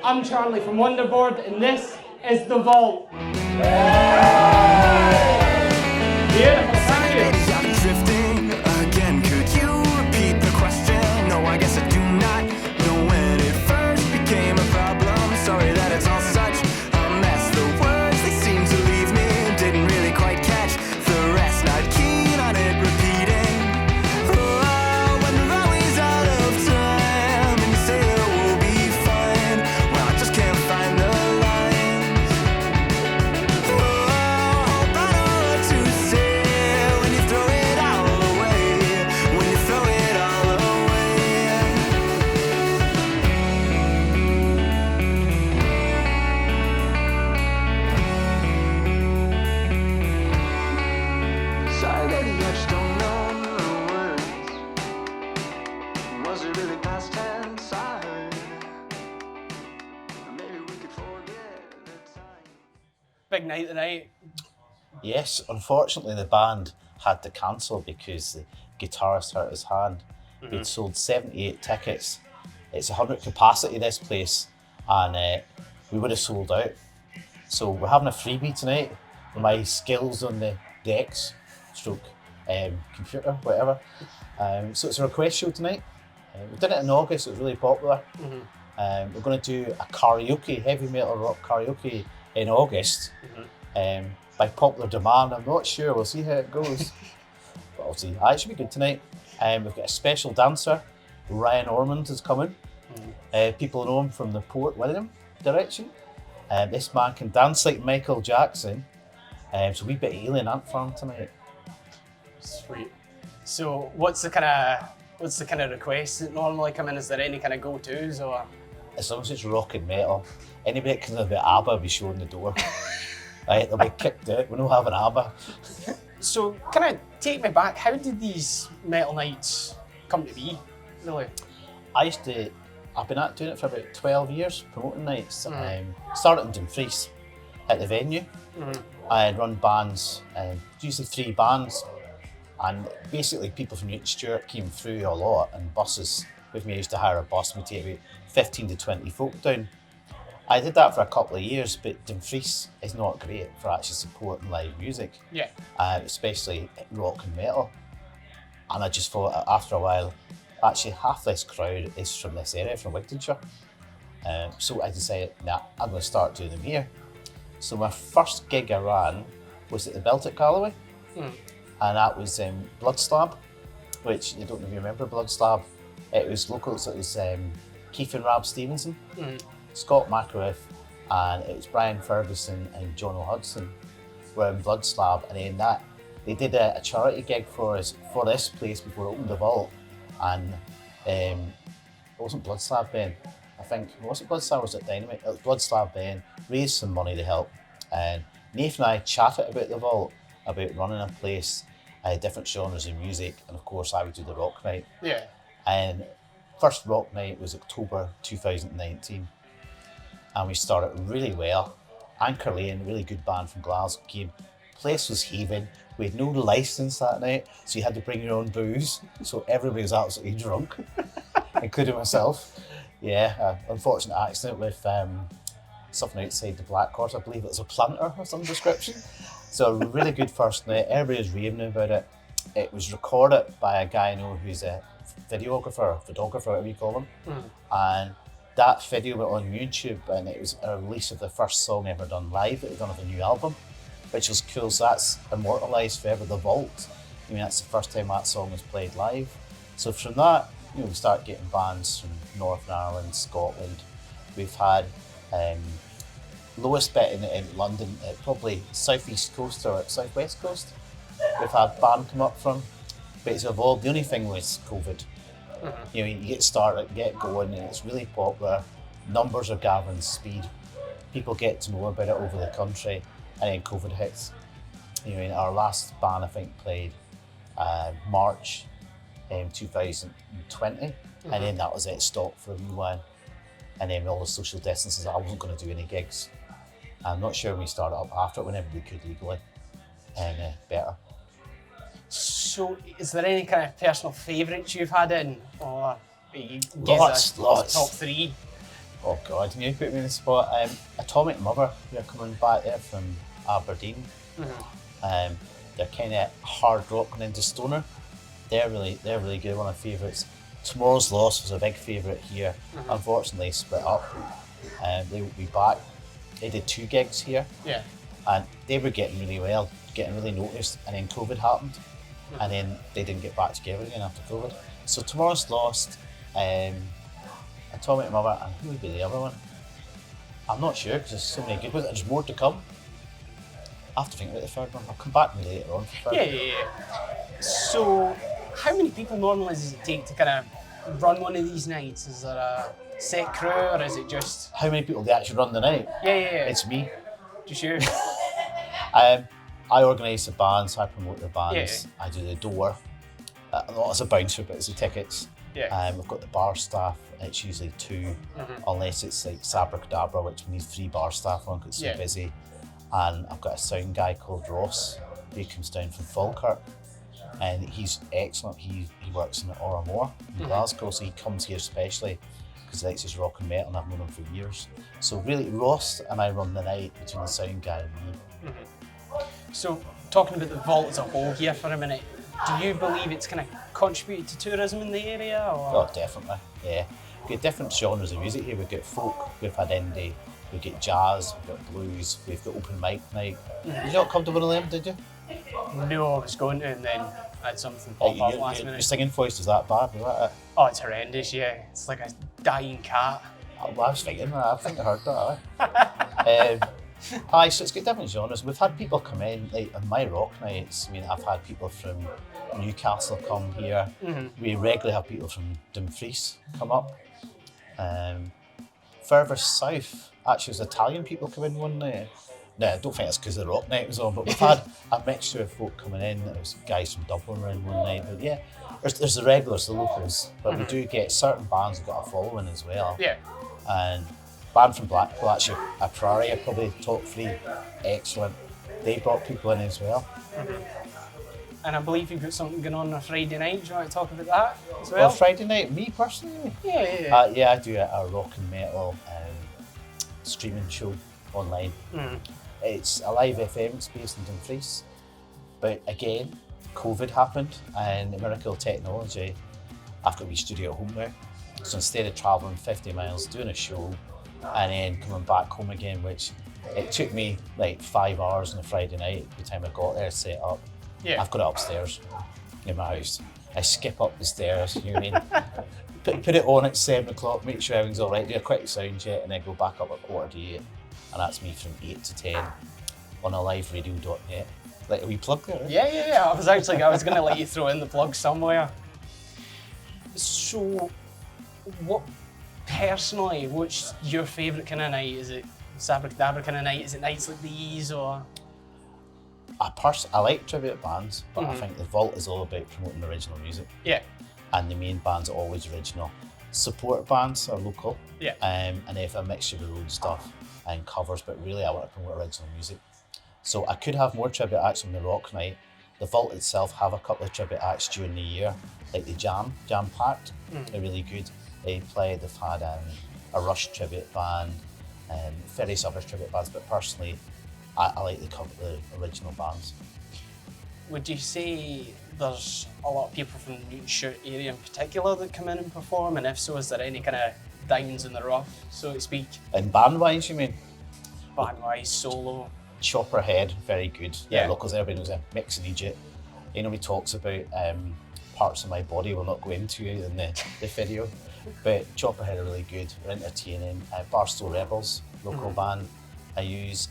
I'm Charlie from Wonderboard, and this is The Vault. Beautiful, thank you. I'm drifting again. Could you repeat the question? No, I guess I do not know when it first became a problem. Sorry that it's all such a mess. The words, they seem to leave me. Didn't really quite catch the rest. Not keen on it repeating. Oh, when the rally's out of time and you say it will be fine. Well, I just can't find the lines. Oh, hope I know what to say when you throw it all away. When you throw it all away. Sorry, lady, I just don't know the words. Was it really past tense? I heard. Maybe we could forget the time. Big night tonight. Yes, unfortunately the band had to cancel because the guitarist hurt his hand. We'd sold 78 tickets. It's 100 capacity, this place, and we would have sold out. So we're having a freebie tonight. My skills on the decks, stroke computer, whatever. So it's a request show tonight. We did it in August, it was really popular. We're going to do a karaoke, heavy metal rock karaoke in August. By popular demand, I'm not sure, we'll see how it goes. But I'll see. It should be good tonight. We've got a special dancer, Ryan Ormond is coming. People know him from the Port William direction. This man can dance like Michael Jackson. So we bit Alien Ant Farm tonight. Sweet. So what's the kind of requests that normally come in? Is there any kind of go-tos or? As long as it's rock and metal, anybody that comes about ABBA will be showing the door. Right, they'll be kicked out. We're not having ABBA. So kind of take me back. How did these metal nights come to be? Really? I've been doing it for about 12 years, promoting nights. Started in Dumfries at the venue. I run bands, usually 3 bands, and basically people from Newton Stewart came through a lot in buses. With me, I used to hire a bus and we take about 15 to 20 folk down. I did that for a couple of years, but Dumfries is not great for actually supporting live music, especially rock and metal. And I just thought after a while, actually half this crowd is from this area, from Wigtonshire. So I decided, I'm going to start doing them here. So my first gig I ran was at the Belt at Galloway, and that was Blood Slab, which you don't know if you remember Blood Slab. It was local, so it was Keith and Rab Stevenson, Scott McAriff, and it was Brian Ferguson and John O'Hudson were in Blood Slab, and then they did a charity gig for us for this place before it opened the vault, and it wasn't Blood Slab Ben. I think it wasn't Blood Slab, was it Dynamite? It was Blood Slab Ben, raised some money to help, and Nathan and I chatted about the vault, about running a place, different genres of music, and of course I would do the rock night. Yeah. And first rock night was October 2019, and we started really well. Anchor Lane, really good band from Glasgow, came. Place was heaving. We had no license that night, so you had to bring your own booze. So everybody was absolutely drunk, including myself. Yeah, unfortunate accident with something outside the Black Horse. I believe it was a planter of some description. So a really good first night. Everybody was raving about it. It was recorded by a guy I know who's a videographer, photographer, whatever you call him. And that video went on YouTube, and it was a release of the first song ever done live that we've done of a new album, which was cool. So that's immortalised forever, The Vault. I mean, that's the first time that song was played live. So from that, we start getting bands from Northern Ireland, Scotland. We've had lowest bit in London, probably southeast coast or southwest coast. We've had band come up from, but it's evolved. The only thing was COVID. You get started, get going, and it's really popular. Numbers are gathering speed. People get to know about it over the country, and then COVID hits. Our last band I think played March 2020, and then that was it. Stopped for a wee while, and then with all the social distances, I wasn't going to do any gigs. I'm not sure when we started up after it, whenever we could legally, and better. So, is there any kind of personal favourites you've had in, or you Lots. top 3? Oh God, you put me in the spot. Atomic Mother, they're coming back there from Aberdeen. They're kind of hard rock and into stoner. They're really good. One of my favourites. Tomorrow's Lost was a big favourite here. Unfortunately, split up. They will be back. They did 2 gigs here. Yeah. And they were getting really noticed, and then COVID happened, and then they didn't get back together again after COVID. So Tomorrow's Lost, Atomic Mother, and who would be the other one? I'm not sure because there's so many good ones. There's more to come. I have to think about the third one. I'll come back to me later on. For the third. Yeah. So, how many people normally does it take to kind of run one of these nights? Is there a set crew, or is it just? How many people they actually run the night? Yeah. It's me. Just you. I organise the bands, I promote the bands, I do the door. Not as a bouncer, but as the tickets. Yeah. We've got the bar staff, it's usually 2, unless it's like Sabracadabra, which we need 3 bar staff on because it's so busy. And I've got a sound guy called Ross, who comes down from Falkirk, and he's excellent. He works in the Oramore in Glasgow, so he comes here especially because he likes his rock and metal, and I've known him for years. So really, Ross and I run the night between the sound guy and me. So, talking about the vault as a whole here for a minute, do you believe it's kind of contributed to tourism in the area? Or? Oh, definitely, yeah. We've got different genres of music here. We've got folk, we've had indie, we've got jazz, we've got blues, we've got open mic night. Did you not come to one of them, did you? No, I was going to, and then I had something pop up last Your minute. singing voice was that bad, was that it? Oh, it's horrendous, yeah. It's like a dying cat. I was thinking that, I think I heard that. Aye, so it's got different genres. We've had people come in, like on my rock nights, I mean, I've had people from Newcastle come here. We regularly have people from Dumfries come up. Further south, actually, there's Italian people come in one night. No, I don't think it's because the rock night was on, but we've had a mixture of folk coming in. There was guys from Dublin around one night, but yeah, there's the regulars, the locals, but we do get certain bands have got a following as well. Yeah. And band from Blackpool, actually, a Prairie, are probably top 3, excellent. They brought people in as well. And I believe you've got something going on Friday night. Do you want to talk about that as well? Well, Friday night, me personally? Yeah. Yeah, I do a rock and metal streaming show online. It's a live FM, it's based in Dumfries. But again, COVID happened, and the miracle of technology, I've got a wee studio at home now. So instead of travelling 50 miles, doing a show, and then coming back home again, which it took me like 5 hours on a Friday night by the time I got there, set up. Yeah. I've got it upstairs in my house. I skip up the stairs, you know what I mean? Put it on at 7 o'clock, make sure everything's all right, do a quick sound check, and then go back up at 7:45. And that's me from 8 to 10 on aliveradio.net. Like a wee plug there, right? Yeah. I was going to let you throw in the plug somewhere. So, what's your favourite kind of night? Is it Sabracadabra kind of night? Is it nights like these, or? I like tribute bands, but I think the Vault is all about promoting original music. Yeah. And the main bands are always original. Support bands are local. Yeah. And they have a mixture of old stuff and covers, but really I want to promote original music. So I could have more tribute acts on the rock night. The Vault itself have a couple of tribute acts during the year, like the Jam Packed. They're really good. They've had a Rush tribute band, various other tribute bands, but personally, I like the original bands. Would you say there's a lot of people from the Newtonshire area in particular that come in and perform? And if so, is there any kind of diamonds in the rough, so to speak? And band-wise, you mean? Band-wise, solo? Chopperhead, very good. Yeah. Locals, everybody knows him. Mix and Egypt. You know, he talks about parts of my body we'll not go into in the video. But Chopperhead are really good, they're entertaining. Barstow Rebels, local band. I use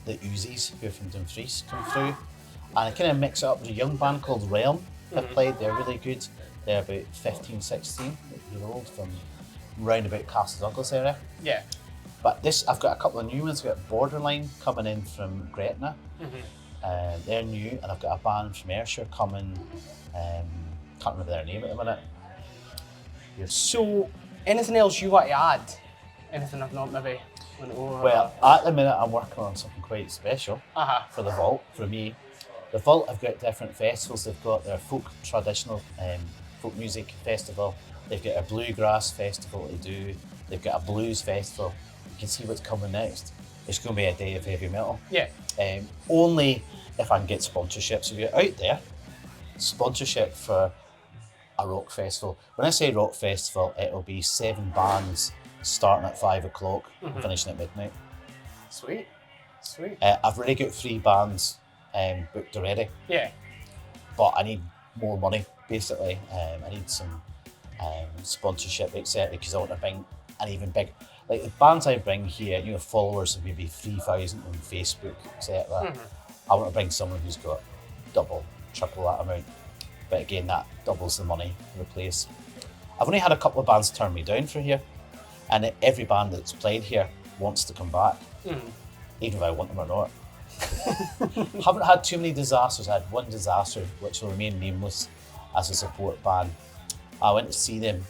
the Uzis, who are from Dumfries, come through. And I kind of mix it up with a young band called Realm that played, they're really good. They're about 15, 16 year old from round about Castle Douglas area. Yeah. But I've got a couple of new ones. I've got Borderline coming in from Gretna. They're new, and I've got a band from Ayrshire coming, can't remember their name at the minute. So, anything else you want to add? Anything I've not maybe went over? Well, at the minute I'm working on something quite special Uh-huh. for the Vault, for me. The Vault have got different festivals. They've got their traditional folk music festival. They've got a bluegrass festival to do. They've got a blues festival. You can see what's coming next. It's going to be a day of heavy metal. Yeah. Only if I can get sponsorships. If you're out there, sponsorship for a rock festival. When I say rock festival, it'll be 7 bands starting at 5 o'clock and finishing at midnight. Sweet. I've already got 3 bands booked already. Yeah. But I need more money, basically. I need some sponsorship, etc. Because I want to bring an even big, like the bands I bring here, you know, followers of maybe 3,000 on Facebook, etc. I want to bring someone who's got double, triple that amount. But again, that doubles the money for the place. I've only had a couple of bands turn me down for here, and every band that's played here wants to come back, even if I want them or not. Haven't had too many disasters. I had one disaster which will remain nameless as a support band. I went to see them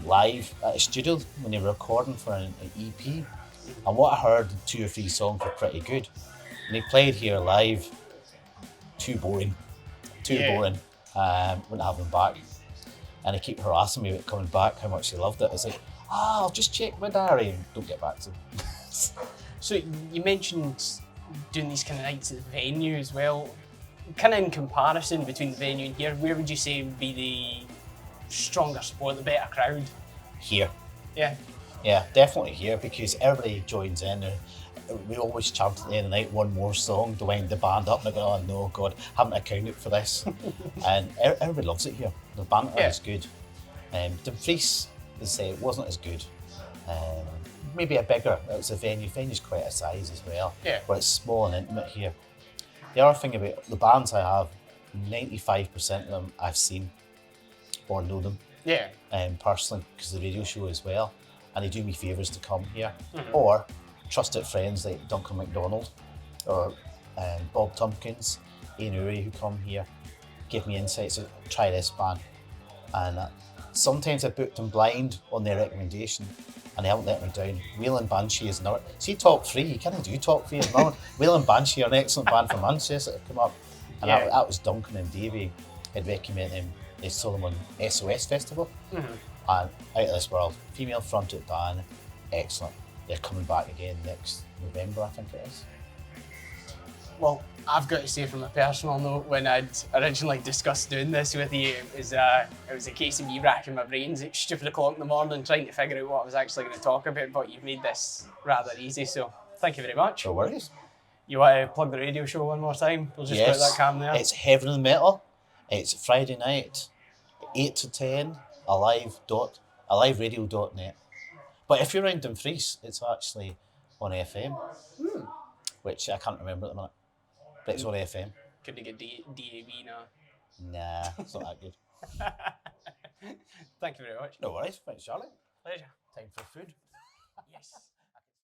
live at a studio when they were recording for an EP, and what I heard, 2 or 3 songs were pretty good. And they played here live, too boring. Wouldn't have them back, and they keep harassing me about coming back, how much they loved it. It's like, I'll just check my diary and don't get back to them. So you mentioned doing these kind of nights at the venue as well. Kind of in comparison between the venue and here, where would you say would be the stronger support, the better crowd? Here. Yeah, Definitely here, because everybody joins in. We always chant at the end of the night one more song to wind the band up, and I go, oh no, God, haven't accounted for this. And everybody loves it here. The banter is good. Dumfries, as I say, it wasn't as good. Maybe a bigger, it was a venue. Venue's quite a size as well, but it's small and intimate here. The other thing about the bands I have, 95% of them I've seen or know them personally, because of the radio show as well, and they do me favours to come here, or trusted friends like Duncan MacDonald or Bob Tompkins, Ian Urie, who come here, give me insights of try this band, and sometimes I booked them blind on their recommendation, and they haven't let me down. Wailing Banshee is another. See, top 3, you can't do top 3 at the moment. Wailing Banshee are an excellent band from Manchester that have come up, and that was Duncan and Davey had recommended them. They saw them on SOS Festival, and out of this world. Female fronted band, excellent. They're coming back again next November, I think it is. Well, I've got to say from a personal note, when I'd originally discussed doing this with you, it was a case of me racking my brains at stupid o'clock in the morning trying to figure out what I was actually going to talk about, but you've made this rather easy, so thank you very much. No worries. You want to plug the radio show one more time? We'll just put that cam there. It's Heaven and Metal. It's Friday night, 8 to 10, aliveradio.net. But if you're around Dumfries, it's actually on FM, which I can't remember at the minute. But it's on FM. Could you get DAB now? Nah, it's not that good. Thank you very much. No worries. Thanks, Charlie. Pleasure. Time for food. Yes.